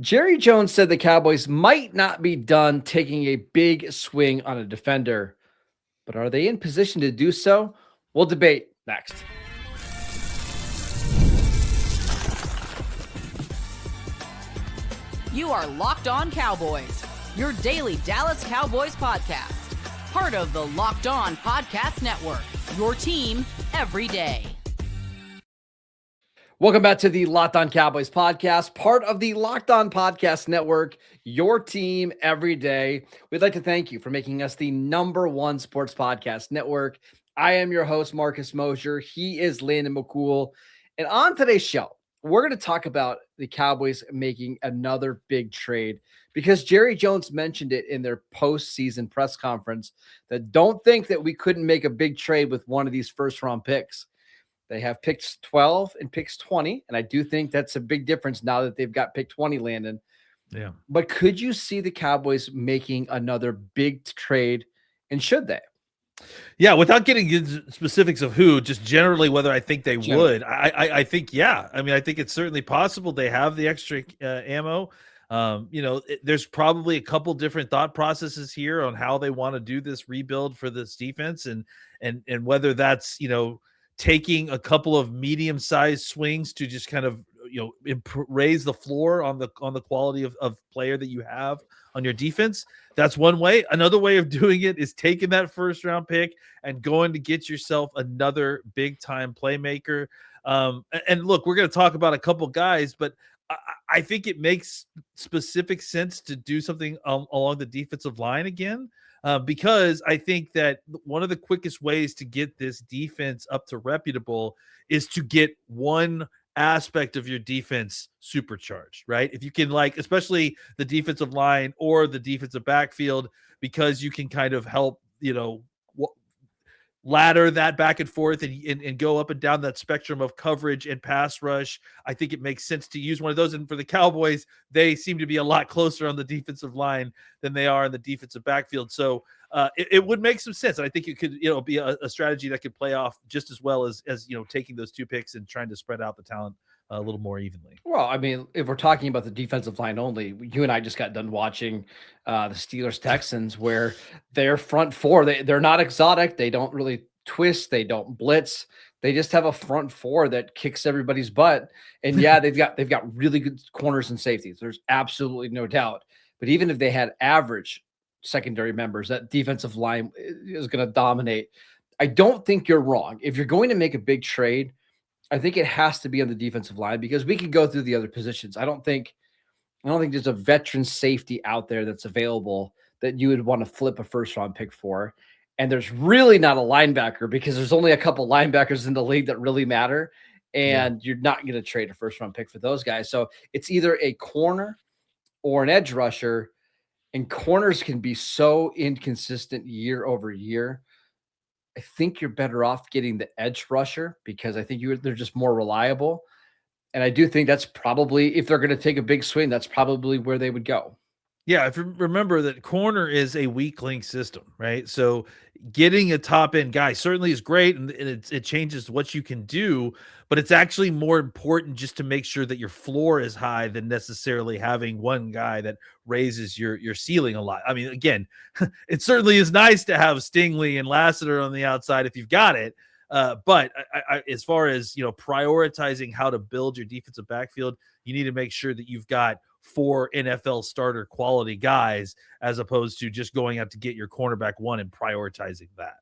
Jerry Jones said the Cowboys might not be done taking a big swing on a defender, but are they in position to do so? We'll debate next. You are Locked On Cowboys, your daily Dallas Cowboys podcast. Part of the Locked On Podcast Network, your team every day. Welcome back to the Locked On Cowboys podcast, part of the Locked On Podcast Network, your team every day. We'd like to thank you for making us the #1 sports podcast network. I am your host, Marcus Mosher. He is Landon McCool. And on today's show, we're going to talk about the Cowboys making another big trade because Jerry Jones mentioned it in their postseason press conference that don't think that we couldn't make a big trade with one of these first-round picks. They have picks 12 and picks 20, and I do think that's a big difference now that they've got pick 20, Landon. Yeah. But could you see the Cowboys making another big trade, and should they? Yeah, without getting into specifics of who, just generally whether I think they would. I think, yeah. I mean, I think it's certainly possible they have the extra ammo. There's probably a couple different thought processes here on how they want to do this rebuild for this defense, and whether that's, taking a couple of medium-sized swings to just kind of raise the floor on the quality of player that you have on your defense. That's one way. Another way of doing it is taking that first round pick and going to get yourself another big time playmaker. And look, we're going to talk about a couple guys, but I think it makes specific sense to do something along the defensive line again. Because I think that one of the quickest ways to get this defense up to reputable is to get one aspect of your defense supercharged, right? If you can, especially the defensive line or the defensive backfield, because you can kind of help, ladder that back and forth and go up and down that spectrum of coverage and pass rush. I think it makes sense to use one of those. And for the Cowboys, they seem to be a lot closer on the defensive line than they are in the defensive backfield. So it would make some sense. And I think it could, be a strategy that could play off just as well as taking those two picks and trying to spread out the talent a little more evenly. Well, I mean, if we're talking about the defensive line only, you and I just got done watching the Steelers Texans, where their front four, they're not exotic. They don't really twist. They don't blitz. They just have a front four that kicks everybody's butt. And yeah, they've got really good corners and safeties. There's absolutely no doubt. But even if they had average secondary members, that defensive line is going to dominate. I don't think you're wrong. If you're going to make a big trade, I think it has to be on the defensive line, because we can go through the other positions. I don't think there's a veteran safety out there that's available that you would want to flip a first round pick for. And there's really not a linebacker, because there's only a couple linebackers in the league that really matter. And you're not going to trade a first round pick for those guys. So it's either a corner or an edge rusher, and corners can be so inconsistent year over year. I think you're better off getting the edge rusher, because I think they're just more reliable. And I do think that's probably, if they're going to take a big swing, that's probably where they would go. Yeah, if you remember that corner is a weak link system, right? So getting a top end guy certainly is great, and it changes what you can do, but it's actually more important just to make sure that your floor is high than necessarily having one guy that raises your ceiling a lot. I mean, again, it certainly is nice to have Stingley and Lassiter on the outside if you've got it. But as far as, prioritizing how to build your defensive backfield, you need to make sure that you've got 4 NFL starter quality guys, as opposed to just going out to get your cornerback one and prioritizing that.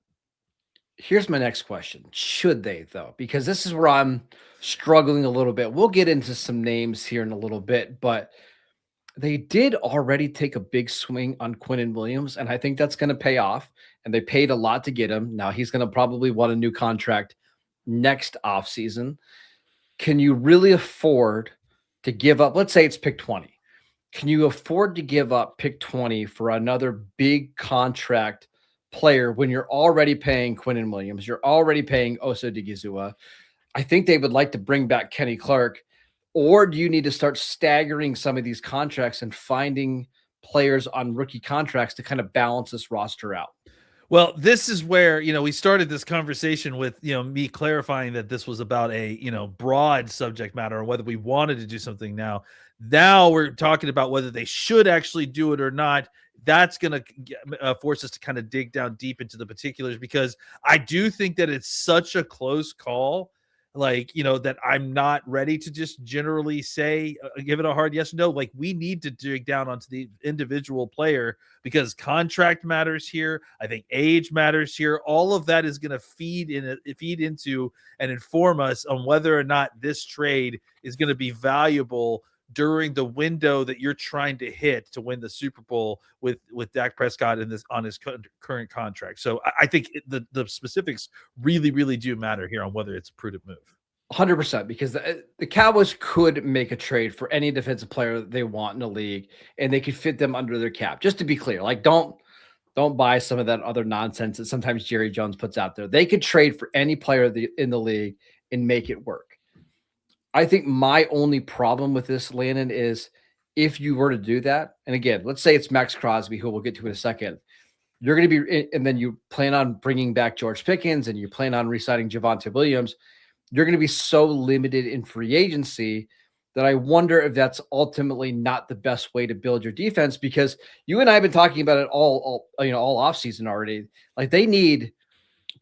Here's my next question. Should they, though? Because this is where I'm struggling a little bit. We'll get into some names here in a little bit, but they did already take a big swing on Quinnen Williams, and I think that's going to pay off. And they paid a lot to get him. Now he's going to probably want a new contract next offseason. Can you really afford to give up? Let's say it's pick 20. Can you afford to give up pick 20 for another big contract player when you're already paying Quinnen Williams? You're already paying Odighizuwa. I think they would like to bring back Kenny Clark. Or do you need to start staggering some of these contracts and finding players on rookie contracts to kind of balance this roster out? Well, this is where, we started this conversation with, me clarifying that this was about a, broad subject matter or whether we wanted to do something now. Now we're talking about whether they should actually do it or not. That's going to force us to kind of dig down deep into the particulars, because I do think that it's such a close call, that I'm not ready to just generally say, give it a hard yes or no. Like, we need to dig down onto the individual player, because contract matters here. I think age matters here. All of that is going to feed into and inform us on whether or not this trade is going to be valuable during the window that you're trying to hit to win the Super Bowl with Dak Prescott on his current contract. So I think the specifics really, really do matter here on whether it's a prudent move. 100%, because the Cowboys could make a trade for any defensive player that they want in the league, and they could fit them under their cap. Just to be clear, like, don't buy some of that other nonsense that sometimes Jerry Jones puts out there. They could trade for any player in the league and make it work. I think my only problem with this, Landon, is if you were to do that, and again, let's say it's Maxx Crosby, who we'll get to in a second. You're going to be, and then you plan on bringing back George Pickens, and you plan on re-signing Javonte Williams. You're going to be so limited in free agency that I wonder if that's ultimately not the best way to build your defense, because you and I have been talking about it all offseason already. Like, they need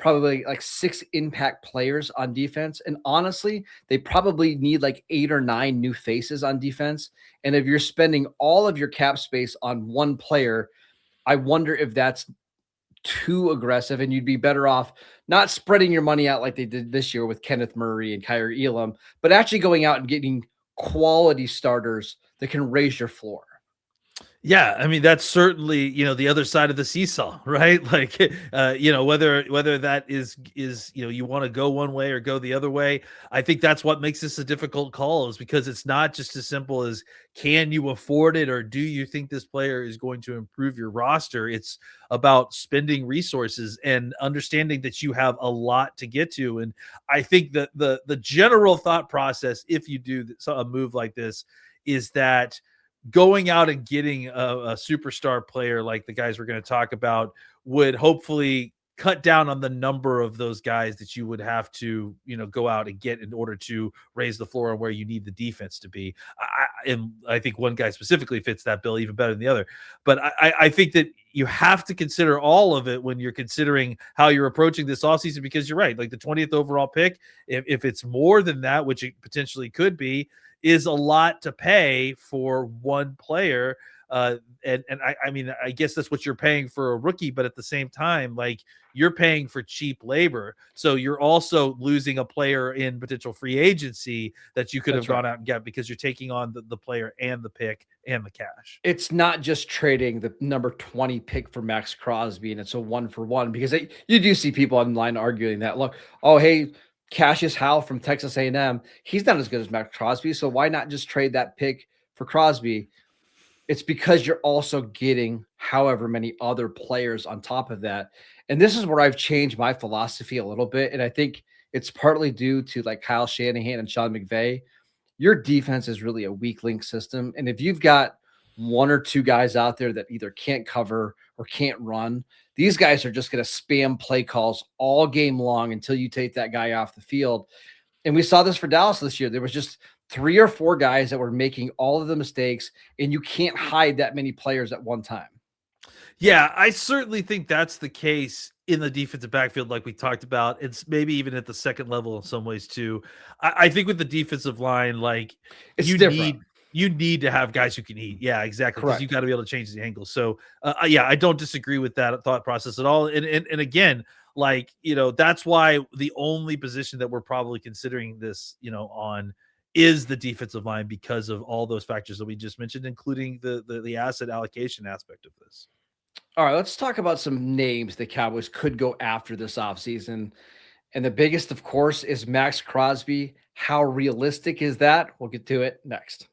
probably like 6 impact players on defense. And honestly, they probably need like 8 or 9 new faces on defense. And if you're spending all of your cap space on one player, I wonder if that's too aggressive, and you'd be better off not spreading your money out like they did this year with Kenneth Murray and Kaiir Elam, but actually going out and getting quality starters that can raise your floor. Yeah, I mean, that's certainly, the other side of the seesaw, right? Like, whether that is, you want to go one way or go the other way. I think that's what makes this a difficult call, is because it's not just as simple as, can you afford it, or do you think this player is going to improve your roster? It's about spending resources and understanding that you have a lot to get to. And I think that the general thought process, if you do a move like this, is that going out and getting a superstar player like the guys we're going to talk about would hopefully cut down on the number of those guys that you would have to, go out and get in order to raise the floor on where you need the defense to be. And I think one guy specifically fits that bill even better than the other. But I think that you have to consider all of it when you're considering how you're approaching this offseason, because you're right. Like, the 20th overall pick, if it's more than that, which it potentially could be, is a lot to pay for one player. And I mean, I guess that's what you're paying for a rookie, but at the same time, like, you're paying for cheap labor. So you're also losing a player in potential free agency that you could have gone out and get, because you're taking on the player and the pick and the cash. It's not just trading the number 20 pick for Maxx Crosby and it's a 1-for-1, because you do see people online arguing that, look, oh, hey, Cassius Howell from Texas A&M, he's not as good as Maxx Crosby, so why not just trade that pick for Crosby? It's because you're also getting however many other players on top of that. And this is where I've changed my philosophy a little bit, and I think it's partly due to, like, Kyle Shanahan and Sean McVay. Your defense is really a weak link system, and if you've got 1 or 2 guys out there that either can't cover or can't run, these guys are just going to spam play calls all game long until you take that guy off the field. And we saw this for Dallas this year. There was just 3 or 4 guys that were making all of the mistakes, and you can't hide that many players at one time. Yeah, I certainly think that's the case in the defensive backfield, like we talked about. It's maybe even at the second level in some ways too. I think with the defensive line, like, It's you different. need to have guys who can eat. Yeah, exactly. Because Correct. you got to be able to change the angle. So yeah, I don't disagree with that thought process at all. And again, like, that's why the only position that we're probably considering this, on, is the defensive line, because of all those factors that we just mentioned, including the asset allocation aspect of this. All right, let's talk about some names the Cowboys could go after this offseason. And the biggest, of course, is Maxx Crosby. How realistic is that? We'll get to it next.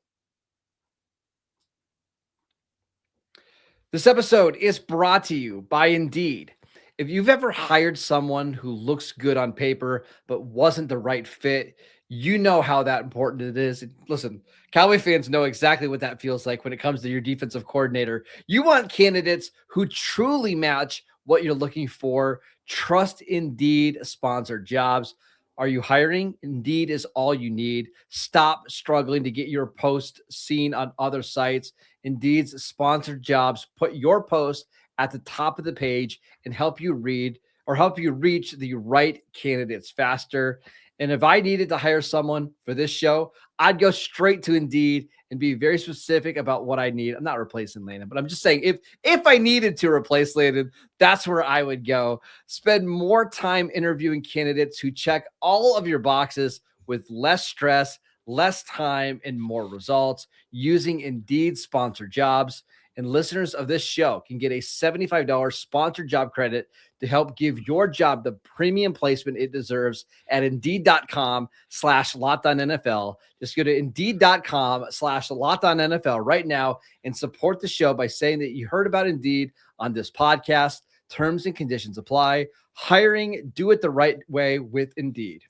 This episode is brought to you by Indeed. If you've ever hired someone who looks good on paper but wasn't the right fit, you know how that important it is. Listen, Cowboy fans know exactly what that feels like when it comes to your defensive coordinator. You want candidates who truly match what you're looking for. Trust Indeed sponsored jobs. Are you hiring? Indeed is all you need. Stop struggling to get your post seen on other sites. Indeed's sponsored jobs put your post at the top of the page and help you reach the right candidates faster. And if I needed to hire someone for this show, I'd go straight to Indeed and be very specific about what I need. I'm not replacing Landon, but I'm just saying if I needed to replace Landon, that's where I would go. Spend more time interviewing candidates who check all of your boxes with less stress, less time, and more results using Indeed sponsored jobs. And listeners of this show can get a $75 sponsored job credit to help give your job the premium placement it deserves at Indeed.com/LockedOnNFL. Just go to Indeed.com/LockedOnNFL right now and support the show by saying that you heard about Indeed on this podcast. Terms and conditions apply. Hiring, do it the right way with Indeed.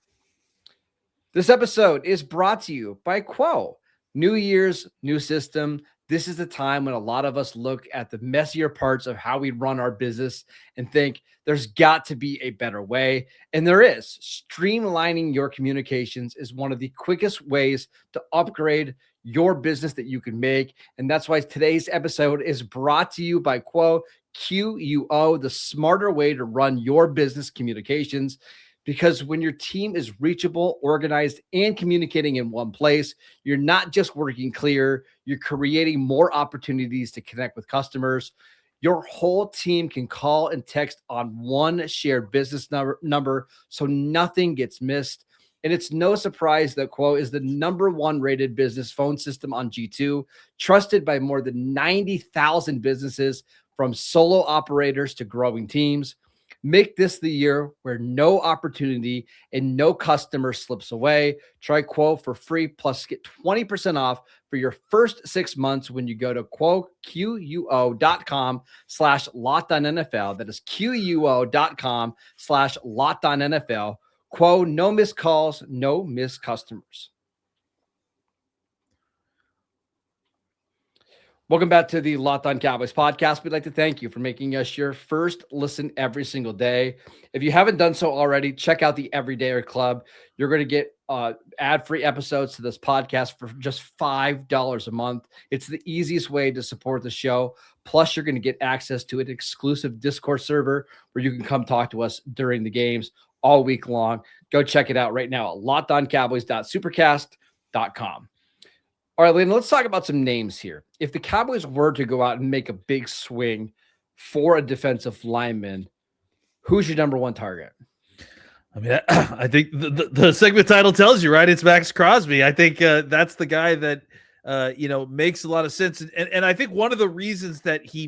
This episode is brought to you by Quo. New year's, new system. This is the time when a lot of us look at the messier parts of how we run our business and think there's got to be a better way. And there is. Streamlining your communications is one of the quickest ways to upgrade your business that you can make. And that's why today's episode is brought to you by Quo, QUO, the smarter way to run your business communications. Because when your team is reachable, organized, and communicating in one place, you're not just working clear, you're creating more opportunities to connect with customers. Your whole team can call and text on one shared business number, so nothing gets missed. And it's no surprise that Quo is the #1 rated business phone system on G2, trusted by more than 90,000 businesses, from solo operators to growing teams. Make this the year where no opportunity and no customer slips away. Try Quo for free, plus get 20% off for your first 6 months when you go to QUO.com/LockedOnNFL. That is QUO.com/LockedOnNFL. Quo, no missed calls, no missed customers. Welcome back to the Locked On Cowboys podcast. We'd like to thank you for making us your first listen every single day. If you haven't done so already, check out the Everydayer Club. You're going to get ad-free episodes to this podcast for just $5 a month. It's the easiest way to support the show. Plus, you're going to get access to an exclusive Discord server where you can come talk to us during the games all week long. Go check it out right now at lockedoncowboys.supercast.com. All right, Landon, let's talk about some names here. If the Cowboys were to go out and make a big swing for a defensive lineman, who's your #1 target? I mean, I think the segment title tells you, right? It's Maxx Crosby. I think that's the guy that, makes a lot of sense. And I think one of the reasons that he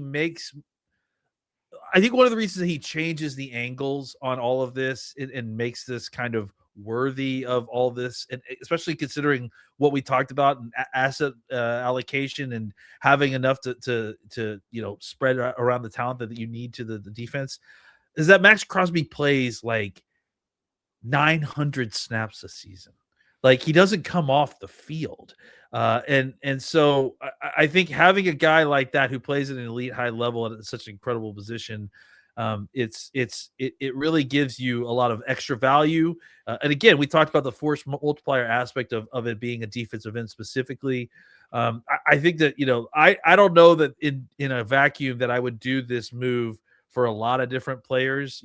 changes the angles on all of this and makes this kind of worthy of all this, and especially considering what we talked about in asset allocation and having enough to spread around the talent that you need to the defense, is that Maxx Crosby plays like 900 snaps a season. Like, he doesn't come off the field. And so I think having a guy like that who plays at an elite high level at such an incredible position, it really gives you a lot of extra value. And again, we talked about the force multiplier aspect of it being a defensive end specifically. I think that, I don't know that in a vacuum that I would do this move for a lot of different players,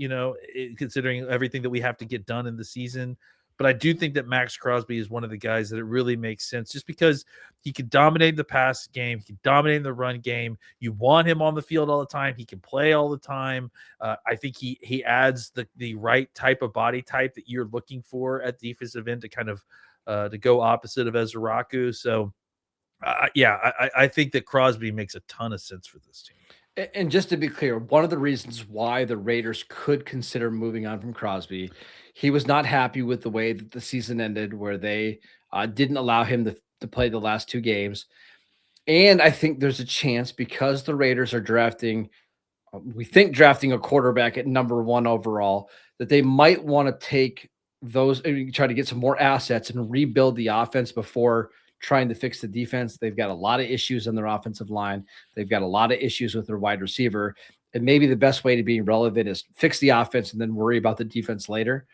considering everything that we have to get done in the season. But I do think that Maxx Crosby is one of the guys that it really makes sense, just because he can dominate the pass game, he can dominate the run game. You want him on the field all the time. He can play all the time. I think he adds the right type of body type that you're looking for at defensive end to kind of to go opposite of Ezraku. So, I think that Crosby makes a ton of sense for this team. And just to be clear, one of the reasons why the Raiders could consider moving on from Crosby, he was not happy with the way that the season ended, where they didn't allow him to play the last 2 games. And I think there's a chance, because the Raiders are drafting a quarterback at #1 overall, that they might want to take those and try to get some more assets and rebuild the offense before trying to fix the defense. They've got a lot of issues on their offensive line. They've got a lot of issues with their wide receiver. and maybe the best way to be relevant is fix the offense and then worry about the defense later.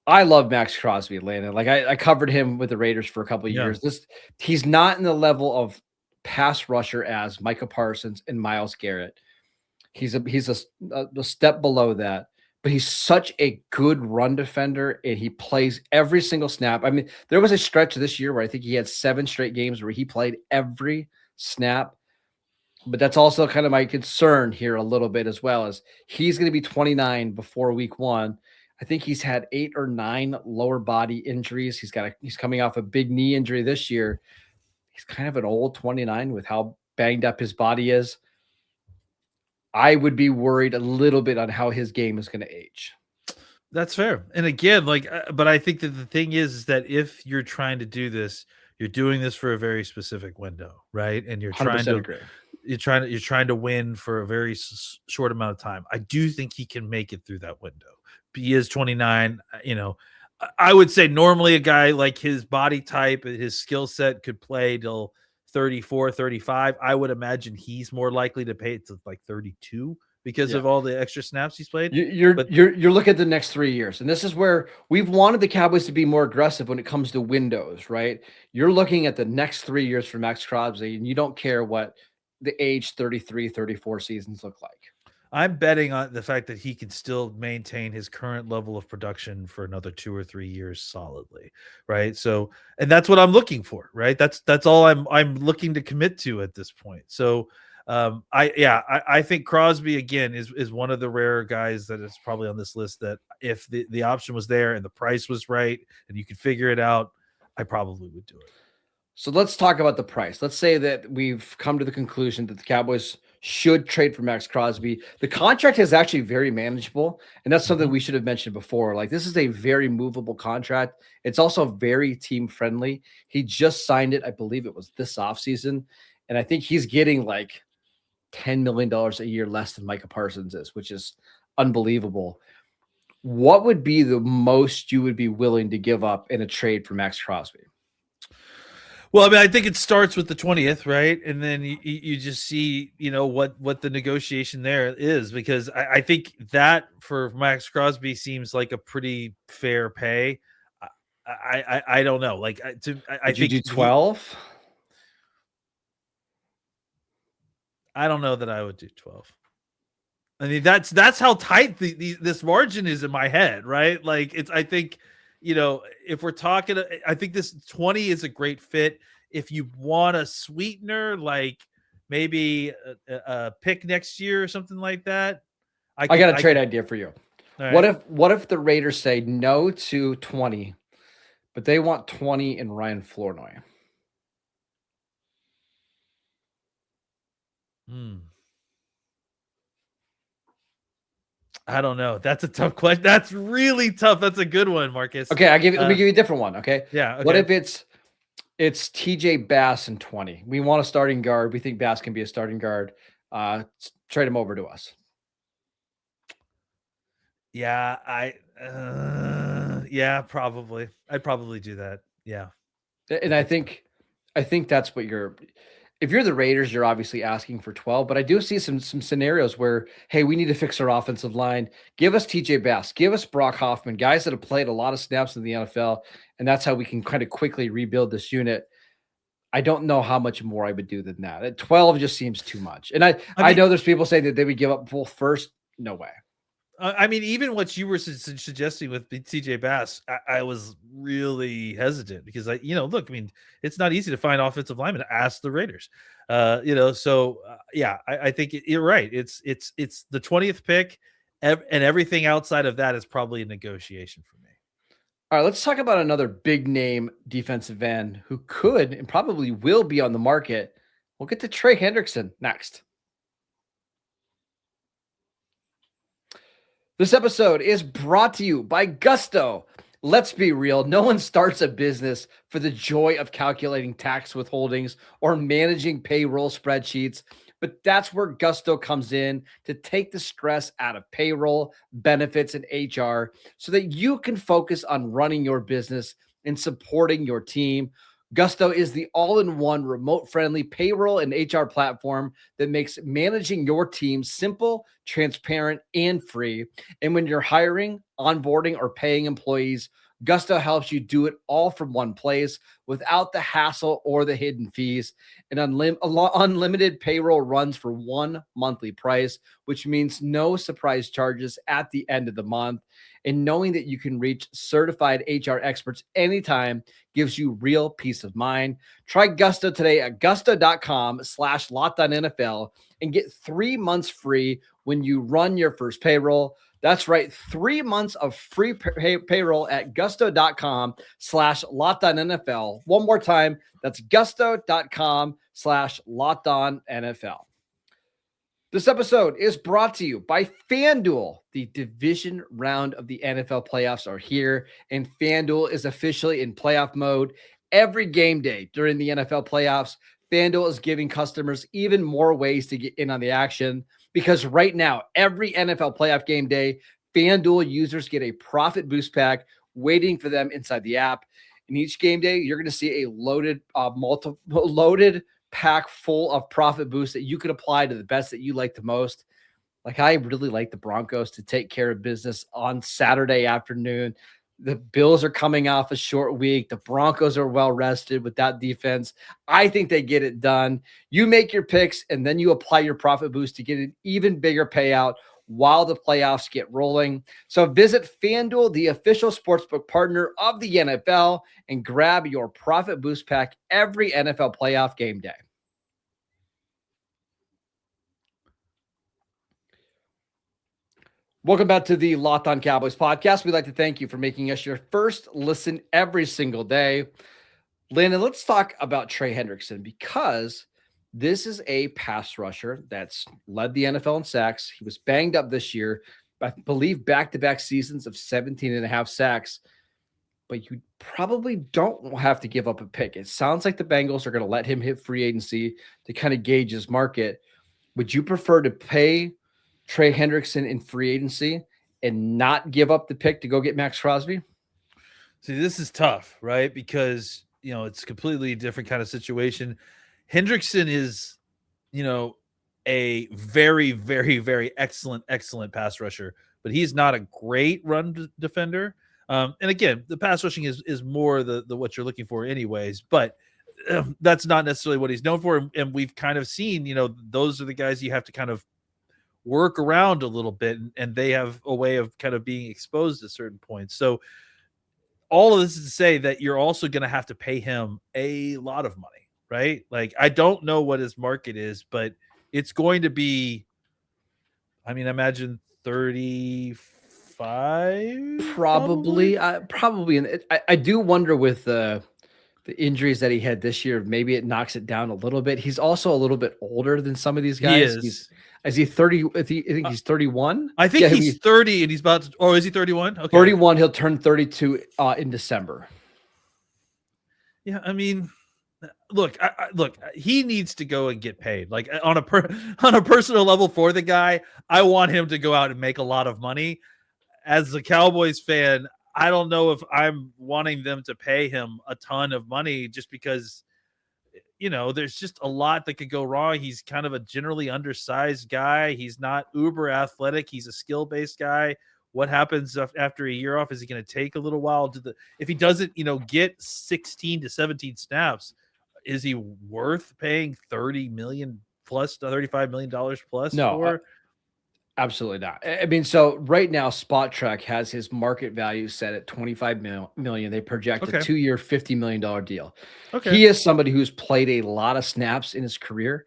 I love Maxx Crosby, Landon. Like I covered him with the Raiders for a couple of Yeah. years. He's not in the level of pass rusher as Micah Parsons and Myles Garrett. He's a step below that, but he's such a good run defender, and he plays every single snap. I mean, there was a stretch this year where I think he had 7 straight games where he played every snap. But that's also kind of my concern here a little bit as well, as he's going to be 29 before week 1. I think he's had 8 or 9 lower body injuries. He's coming off a big knee injury this year. He's kind of an old 29 with how banged up his body is. I would be worried a little bit on how his game is going to age. That's fair. And again, but I think that the thing is that if you're trying to do this, you're doing this for a very specific window, right? And you're trying to agree. you're trying to win for a very short amount of time. I do think he can make it through that window. He is 29. I would say normally a guy like his body type, his skill set could play till 34, 35. I would imagine he's more likely to pay it to like 32 because of all the extra snaps he's played. You're looking at the next 3 years, and this is where we've wanted the Cowboys to be more aggressive when it comes to windows, right? You're looking at the next 3 years for Maxx Crosby, and you don't care what the age 33, 34 seasons look like. I'm betting on the fact that he can still maintain his current level of production for another 2 or 3 years solidly, right? So, and that's what I'm looking for, right? That's all I'm looking to commit to at this point. So, I think Crosby again is one of the rare guys that is probably on this list that if the option was there and the price was right and you could figure it out, I probably would do it. So let's talk about the price. Let's say that we've come to the conclusion that the Cowboys should trade for Maxx Crosby. The contract is actually very manageable, and that's something we should have mentioned before. Like, this is a very movable contract. It's also very team friendly. He just signed it, I believe it was this offseason, and I think he's getting like $10 million a year less than Micah Parsons is, which is unbelievable. What would be the most you would be willing to give up in a trade for Maxx Crosby? Well, I mean, I think it starts with the 20th, right? And then you just see, what the negotiation there is, because I think that for Maxx Crosby seems like a pretty fair pay. I don't know. Like, I Would you think do 12? I don't know that I would do 12. I mean, that's how tight this margin is in my head, right? Like, I think, if we're talking, I think this 20 is a great fit. If you want a sweetener, like maybe a pick next year or something like that. I got a trade idea for you. Right. What if the Raiders say no to 20, but they want 20 in Ryan Flournoy? I don't know. That's a tough question. That's really tough. That's a good one, Marcus. Okay, let me give you a different one. Okay. Yeah. Okay. What if it's TJ Bass and 20? We want a starting guard. We think Bass can be a starting guard. Trade him over to us. Yeah, probably. I'd probably do that. Yeah. And I think that's what if you're the Raiders, you're obviously asking for 12, but I do see some scenarios where, hey, we need to fix our offensive line. Give us TJ Bass, give us Brock Hoffman, guys that have played a lot of snaps in the NFL, and that's how we can kind of quickly rebuild this unit. I don't know how much more I would do than that. At 12 just seems too much. And I know there's people saying that they would give up both first. No way. I mean, even what you were suggesting with TJ Bass, I was really hesitant because look, I mean, it's not easy to find offensive linemen. Ask the Raiders, I think you're right. It's the 20th pick, and everything outside of that is probably a negotiation for me. All right, let's talk about another big name defensive end who could and probably will be on the market. We'll get to Trey Hendrickson next. This episode is brought to you by Gusto. Let's be real. No one starts a business for the joy of calculating tax withholdings or managing payroll spreadsheets, but that's where Gusto comes in to take the stress out of payroll, benefits, and HR so that you can focus on running your business and supporting your team. Gusto is the all-in-one remote-friendly payroll and HR platform that makes managing your team simple, transparent, and free. And when you're hiring, onboarding, or paying employees, Gusto helps you do it all from one place without the hassle or the hidden fees. And unlimited payroll runs for one monthly price, which means no surprise charges at the end of the month. And knowing that you can reach certified HR experts anytime gives you real peace of mind. Try Gusto today at gusto.com/LockedOnNFL and get 3 months free when you run your first payroll. That's right, 3 months of free payroll at gusto.com/LockedOnNFL. One more time, that's gusto.com/LockedOnNFL. This episode is brought to you by FanDuel. The division round of the NFL playoffs are here, and FanDuel is officially in playoff mode. Every game day during the NFL playoffs, FanDuel is giving customers even more ways to get in on the action, because right now, every NFL playoff game day, FanDuel users get a profit boost pack waiting for them inside the app. And each game day, you're going to see a loaded pack full of profit boosts that you could apply to the bets that you like the most. Like, I really like the Broncos to take care of business on Saturday afternoon. The Bills are coming off a short week. The Broncos are well rested with that defense. I think they get it done. You make your picks, and then you apply your profit boost to get an even bigger payout while the playoffs get rolling. So visit FanDuel, the official sportsbook partner of the NFL, and grab your profit boost pack every NFL playoff game day. Welcome back to the Locked On Cowboys podcast. We'd like to thank you for making us your first listen every single day. Landon, let's talk about Trey Hendrickson, because this is a pass rusher that's led the NFL in sacks. He was banged up this year, I believe back-to-back seasons of 17 and a half sacks, but you probably don't have to give up a pick. It sounds like the Bengals are going to let him hit free agency to kind of gauge his market. Would you prefer to pay Trey Hendrickson in free agency and not give up the pick to go get Maxx Crosby? See, this is tough, right? Because, it's a completely different kind of situation. Hendrickson is, a very, very, very excellent pass rusher, but he's not a great run defender. And again, the pass rushing is more the what you're looking for anyways, but that's not necessarily what he's known for. And we've kind of seen, those are the guys you have to kind of work around a little bit, and they have a way of kind of being exposed at certain points. So all of this is to say that you're also going to have to pay him a lot of money, right? Like, I don't know what his market is, but it's going to be, I imagine 35, probably. And I do wonder with the injuries that he had this year, maybe it knocks it down a little bit. He's also a little bit older than some of these guys. Is he 30? I think he's 31. I think he's 30 and he's about to, or is he 31? Okay. 31. He'll turn 32 in December. Yeah. Look, he needs to go and get paid. Like, on a personal level for the guy, I want him to go out and make a lot of money. As a Cowboys fan, I don't know if I'm wanting them to pay him a ton of money, just because, there's just a lot that could go wrong. He's kind of a generally undersized guy. He's not uber athletic. He's a skill-based guy. What happens after a year off? Is he going to take a little while if he doesn't, get 16 to 17 snaps, is he worth paying $30 million plus, $35 million plus? No, absolutely not. So right now, Spot Track has his market value set at $25 million. They project a 2-year, $50 million deal. Okay. He is somebody who's played a lot of snaps in his career.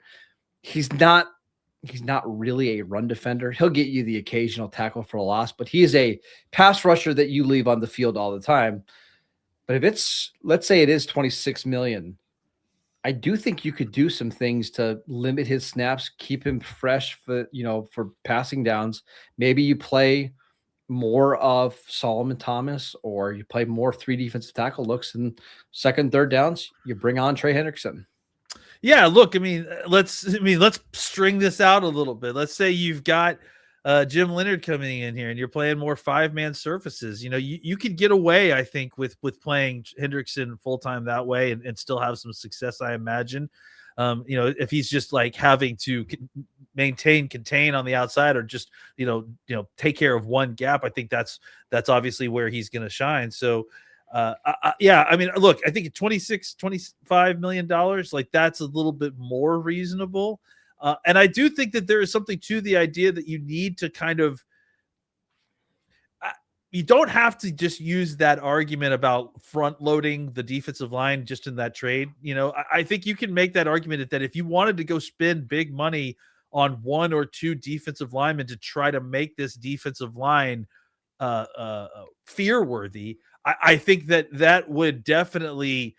He's not really a run defender. He'll get you the occasional tackle for a loss, but he is a pass rusher that you leave on the field all the time. But if let's say it is $26 million, I do think you could do some things to limit his snaps, keep him fresh for passing downs. Maybe you play more of Solomon Thomas, or you play more 3 defensive tackle looks, and second, third downs, you bring on Trey Hendrickson. Yeah, look, let's string this out a little bit. Let's say you've got Jim Leonard coming in here and you're playing more 5-man surfaces. You could get away, I think, with playing Hendrickson full-time that way and still have some success, I imagine. If he's just like having to contain on the outside, or just take care of one gap, I think that's obviously where he's going to shine. So yeah, I mean, look, I think $25 million, like that's a little bit more reasonable. And I do think that there is something to the idea that you need to kind of, you don't have to just use that argument about front loading the defensive line just in that trade. I think you can make that argument that if you wanted to go spend big money on 1 or 2 defensive linemen to try to make this defensive line fear worthy, I think that would definitely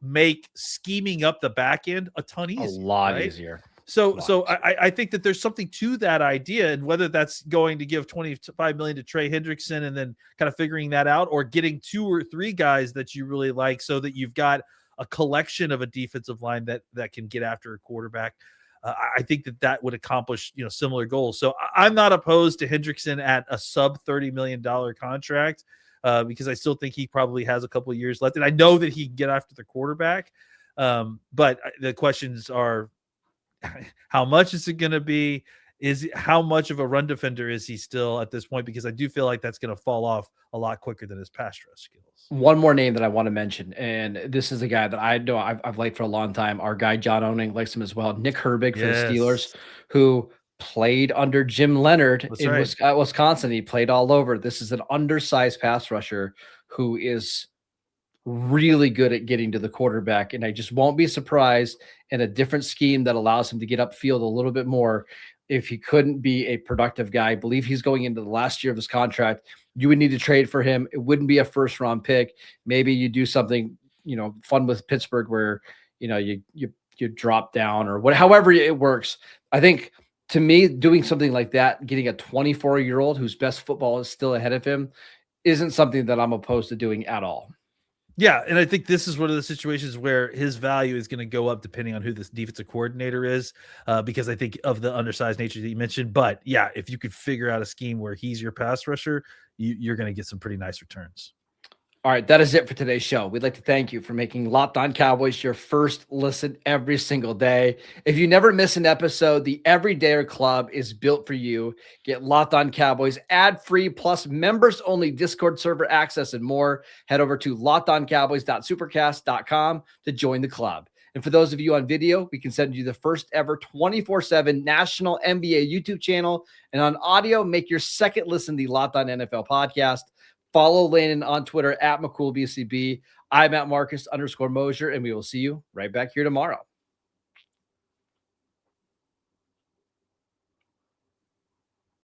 make scheming up the back end a ton easier. A lot easier. So I think that there's something to that idea, and whether that's going to give $25 million to Trey Hendrickson and then kind of figuring that out, or getting 2 or 3 guys that you really like, so that you've got a collection of a defensive line that can get after a quarterback. I think that would accomplish similar goals. So I'm not opposed to Hendrickson at a sub $30 million contract, because I still think he probably has a couple of years left, and I know that he can get after the quarterback. But the questions are, how much is it going to be? How much of a run defender is he still at this point? Because I do feel like that's going to fall off a lot quicker than his pass rush skills. One more name that I want to mention, and this is a guy that I know I've liked for a long time. Our guy John Owning likes him as well. Nick Herbig for the Steelers, who played under Jim Leonard in Wisconsin. He played all over. This is an undersized pass rusher who is really good at getting to the quarterback, and I just won't be surprised in a different scheme that allows him to get upfield a little bit more if he couldn't be a productive guy. I believe he's going into the last year of his contract. You would need to trade for him. It wouldn't be a first-round pick. Maybe you do something fun with Pittsburgh where you drop down or however it works. I think, to me, doing something like that, getting a 24-year-old whose best football is still ahead of him, isn't something that I'm opposed to doing at all. Yeah, and I think this is one of the situations where his value is going to go up depending on who this defensive coordinator is, because I think of the undersized nature that you mentioned. But yeah, if you could figure out a scheme where he's your pass rusher, you're going to get some pretty nice returns. All right, that is it for today's show. We'd like to thank you for making Locked On Cowboys your first listen every single day. If you never miss an episode, the Everydayer Club is built for you. Get Locked On Cowboys ad-free plus members-only Discord server access and more. Head over to lockedoncowboys.supercast.com to join the club. And for those of you on video, we can send you the first ever 24/7 national NBA YouTube channel. And on audio, make your second listen the Locked On NFL podcast. Follow Landon on Twitter at McCoolBCB. I'm at Marcus _Mosher, and we will see you right back here tomorrow.